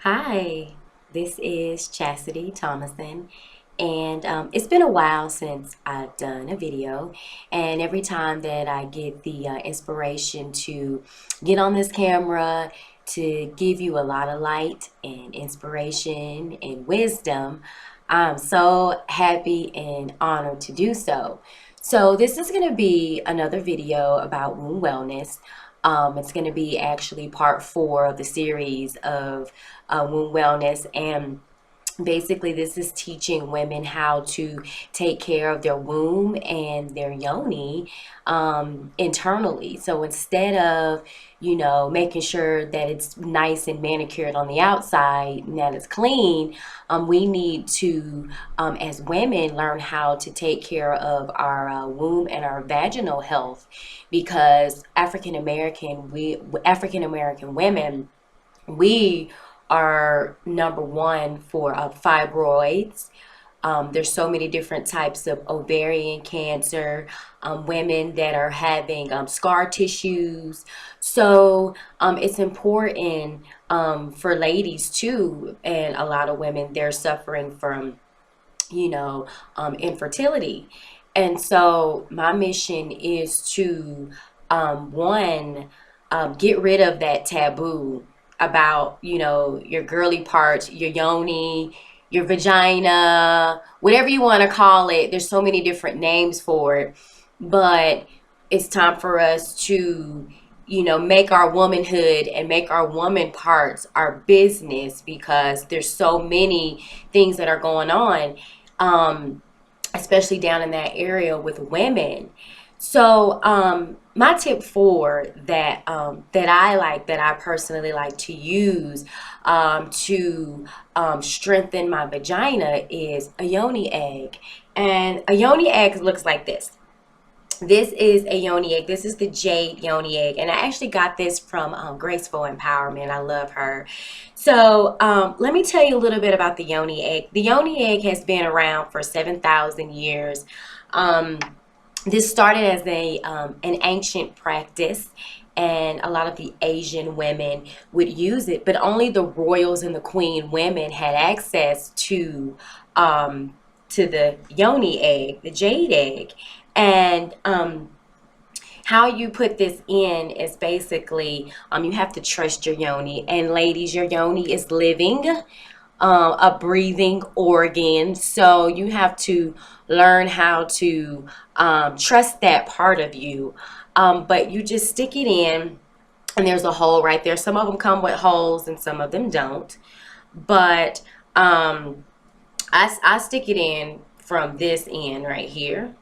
Hi, this is Chastity Thomason, and it's been a while since I've done a video. And every time that I get the inspiration to get on this camera to give you a lot of light and inspiration and wisdom, I'm so happy and honored to do so. So, this is going to be another video about wound wellness. It's going to be actually part four of the series of wound wellness. And basically, this is teaching women how to take care of their womb and their yoni internally. So instead of, making sure that it's nice and manicured on the outside and that it's clean, we need to, as women, learn how to take care of our womb and our vaginal health because African American women, we are number one for fibroids. There's so many different types of ovarian cancer, women that are having scar tissues. So it's important for ladies too, and a lot of women, they're suffering from, infertility. And so my mission is to, one, get rid of that taboo about, your girly parts, your yoni, your vagina, whatever you want to call it. There's so many different names for it. But it's time for us to, make our womanhood and make our woman parts our business because there's so many things that are going on, especially down in that area with women. So, my tip four that I personally like to use to strengthen my vagina is a yoni egg, and a yoni egg looks like this. This is a yoni egg. This is the jade yoni egg, and I actually got this from Graceful Empowerment. I love her. So let me tell you a little bit about the yoni egg. The yoni egg has been around for 7,000 years. Um, this started as an ancient practice, and a lot of the Asian women would use it, but only the royals and the queen women had access to the yoni egg, the jade egg. And how you put this in is basically you have to trust your yoni. And ladies, your yoni is living, a breathing organ. So you have to learn how to trust that part of you. But you just stick it in, and there's a hole right there. Some of them come with holes and some of them don't. But I stick it in from this end right here.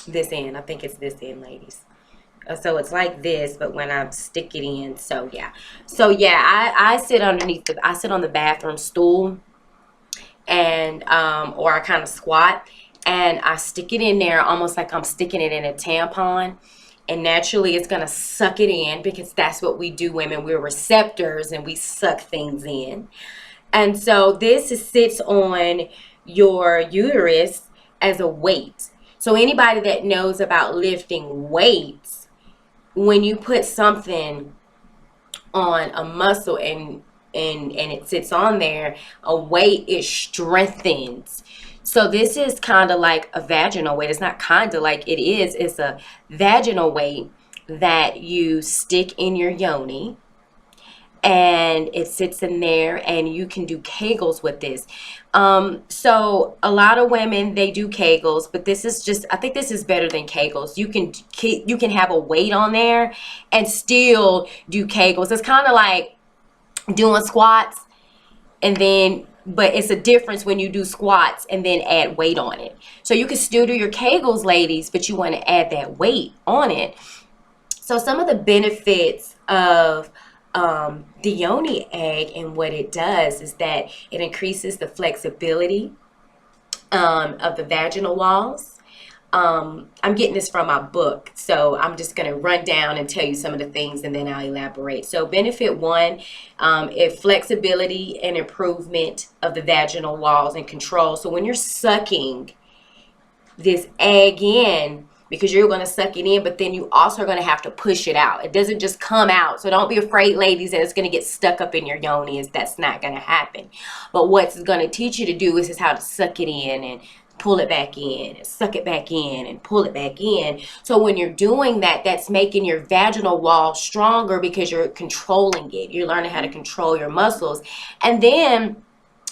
This end. I think it's this end, ladies. So it's like this, but when I stick it in, I sit underneath I sit on the bathroom stool, and or I kind of squat, and I stick it in there almost like I'm sticking it in a tampon, and naturally it's gonna suck it in because that's what we do, women. We're receptors and we suck things in. And so sits on your uterus as a weight. So anybody that knows about lifting weights, when you put something on a muscle and it sits on there, a weight, it strengthens. So this is kind of like a vaginal weight. It's not kind of like it is. It's a vaginal weight that you stick in your yoni, and it sits in there, and you can do kegels with this. So a lot of women, they do kegels, but this is just, I think this is better than kegels. You can have a weight on there and still do kegels. It's kind of like doing squats, and then but it's a difference when you do squats and then add weight on it. So you can still do your kegels, ladies, but you want to add that weight on it. So some of the benefits of the yoni egg and what it does is that it increases the flexibility of the vaginal walls. I'm getting this from my book, so I'm just going to run down and tell you some of the things, and then I'll elaborate. So benefit one, is flexibility and improvement of the vaginal walls and control. So when you're sucking this egg in, because you're going to suck it in, but then you also are going to have to push it out. It doesn't just come out. So don't be afraid, ladies, that it's going to get stuck up in your yoni. That's not going to happen. But what's going to teach you to do is how to suck it in and pull it back in and suck it back in and pull it back in. So when you're doing that, that's making your vaginal wall stronger because you're controlling it. You're learning how to control your muscles. And then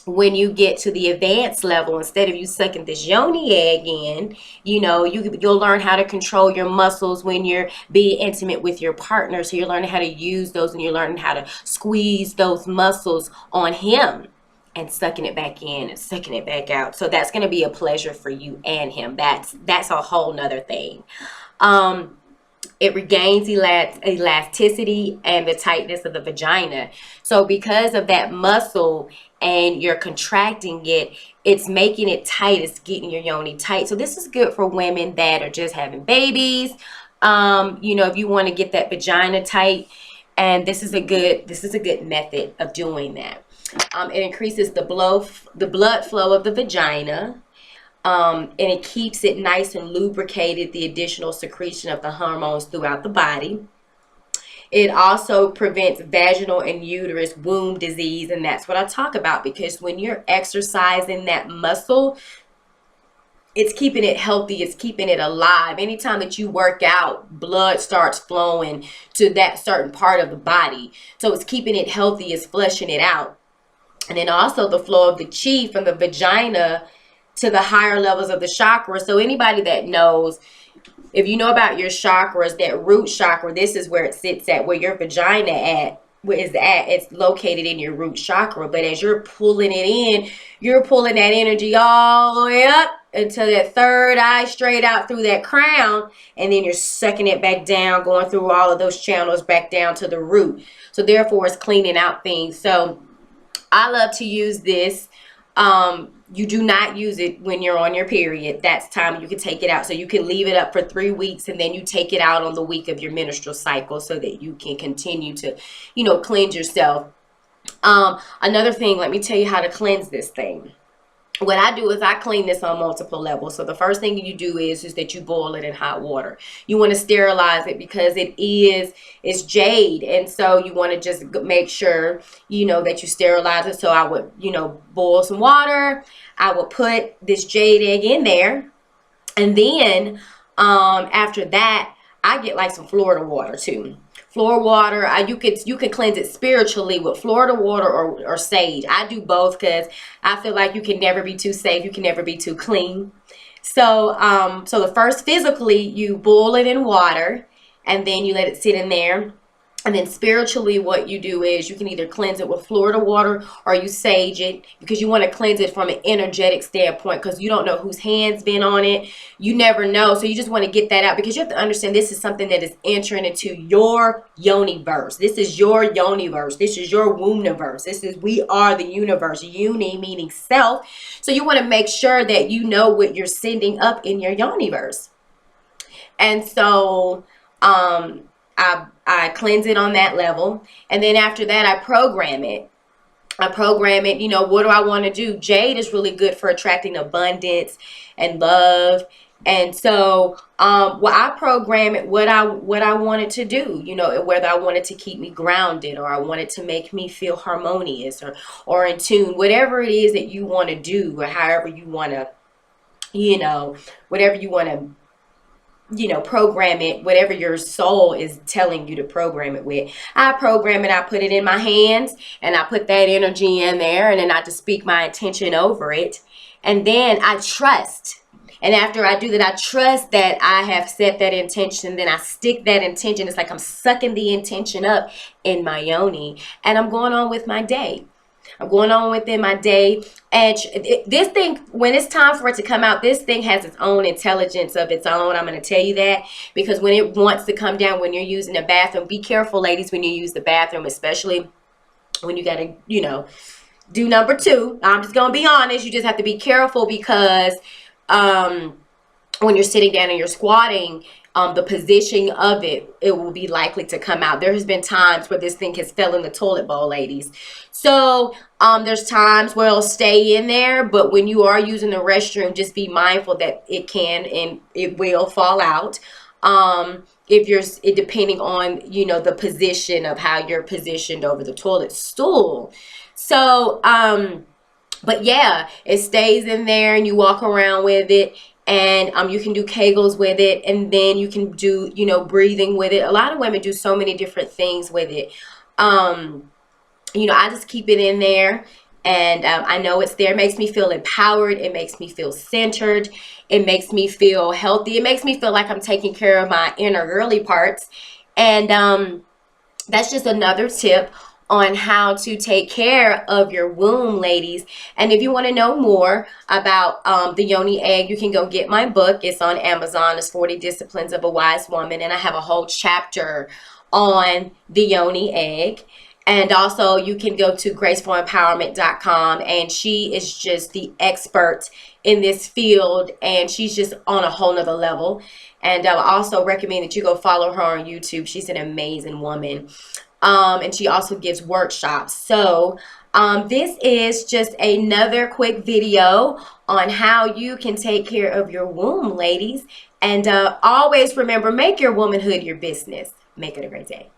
when you get to the advanced level, instead of you sucking this yoni egg in, you'll learn how to control your muscles when you're being intimate with your partner. So you're learning how to use those, and you're learning how to squeeze those muscles on him and sucking it back in and sucking it back out. So that's going to be a pleasure for you and him. That's a whole nother thing. It regains elasticity and the tightness of the vagina. So because of that muscle and you're contracting it, it's making it tight. It's getting your yoni tight. So this is good for women that are just having babies. If you want to get that vagina tight, and this is a good method of doing that. It increases the blood flow of the vagina. And it keeps it nice and lubricated, the additional secretion of the hormones throughout the body. It also prevents vaginal and uterus womb disease, and that's what I talk about, because when you're exercising that muscle, it's keeping it healthy, it's keeping it alive. Anytime that you work out, blood starts flowing to that certain part of the body. So it's keeping it healthy, it's flushing it out. And then also the flow of the chi from the vagina to the higher levels of the chakra. So anybody that knows, if you know about your chakras, that root chakra, this is where it sits at, where your vagina it's located in your root chakra. But as you're pulling it in, you're pulling that energy all the way up until that third eye, straight out through that crown, and then you're sucking it back down, going through all of those channels back down to the root. So therefore it's cleaning out things. So I love to use this. You do not use it when you're on your period. That's time you can take it out. So you can leave it up for 3 weeks, and then you take it out on the week of your menstrual cycle so that you can continue to, cleanse yourself. Another thing, let me tell you how to cleanse this thing. What I do is I clean this on multiple levels. So the first thing you do is that you boil it in hot water. You want to sterilize it because it's jade. And so you want to just make sure, that you sterilize it. So I would, boil some water. I would put this jade egg in there. And then after that, I get like some Florida water too. Florida water, you can cleanse it spiritually with Florida water or sage. I do both because I feel like you can never be too safe. You can never be too clean. So the first, physically, you boil it in water, and then you let it sit in there. And then spiritually, what you do is you can either cleanse it with Florida water or you sage it, because you want to cleanse it from an energetic standpoint, because you don't know whose hand's been on it. You never know. So you just want to get that out, because you have to understand this is something that is entering into your yoni-verse. This is your yoni-verse. This is your womb-niverse. We are the universe. Yoni meaning self. So you want to make sure that you know what you're sending up in your yoni-verse. And so I cleanse it on that level. And then after that, I program it. What do I want to do? Jade is really good for attracting abundance and love. And so I program it what I want it to do, whether I want it to keep me grounded, or I want it to make me feel harmonious or in tune, whatever it is that you want to do, or however you want to, whatever you want to, program it, whatever your soul is telling you to program it with. I program it, I put it in my hands, and I put that energy in there, and then I just speak my intention over it. And then I trust. And after I do that, I trust that I have set that intention. Then I stick that intention. It's like I'm sucking the intention up in my yoni, and I'm going on with my day. I'm going on within my day. And this thing, when it's time for it to come out, this thing has its own intelligence of its own. I'm going to tell you that, because when it wants to come down, when you're using the bathroom, be careful, ladies, when you use the bathroom, especially when you got to, do number 2. I'm just going to be honest. You just have to be careful, because when you're sitting down and you're squatting, the positioning of it, it will be likely to come out. There has been times where this thing has fell in the toilet bowl, ladies. So there's times where it'll stay in there, but when you are using the restroom, just be mindful that it can and it will fall out. If you're depending on, you know, the position of how you're positioned over the toilet stool. So but yeah, it stays in there and you walk around with it, and you can do kegels with it, and then you can do, you know, breathing with it. A lot of women do so many different things with it. You know, I just keep it in there, and I know it's there. It makes me feel empowered. It makes me feel centered. It makes me feel healthy. It makes me feel like I'm taking care of my inner girly parts. And that's just another tip on how to take care of your womb, ladies. And if you want to know more about the yoni egg, you can go get my book. It's on Amazon. It's 40 Disciplines of a Wise Woman, and I have a whole chapter on the yoni egg. And also, you can go to gracefulempowerment.com, and she is just the expert in this field, and she's just on a whole nother level. And I also recommend that you go follow her on YouTube. She's an amazing woman. And she also gives workshops. So this is just another quick video on how you can take care of your womb, ladies. And always remember, make your womanhood your business. Make it a great day.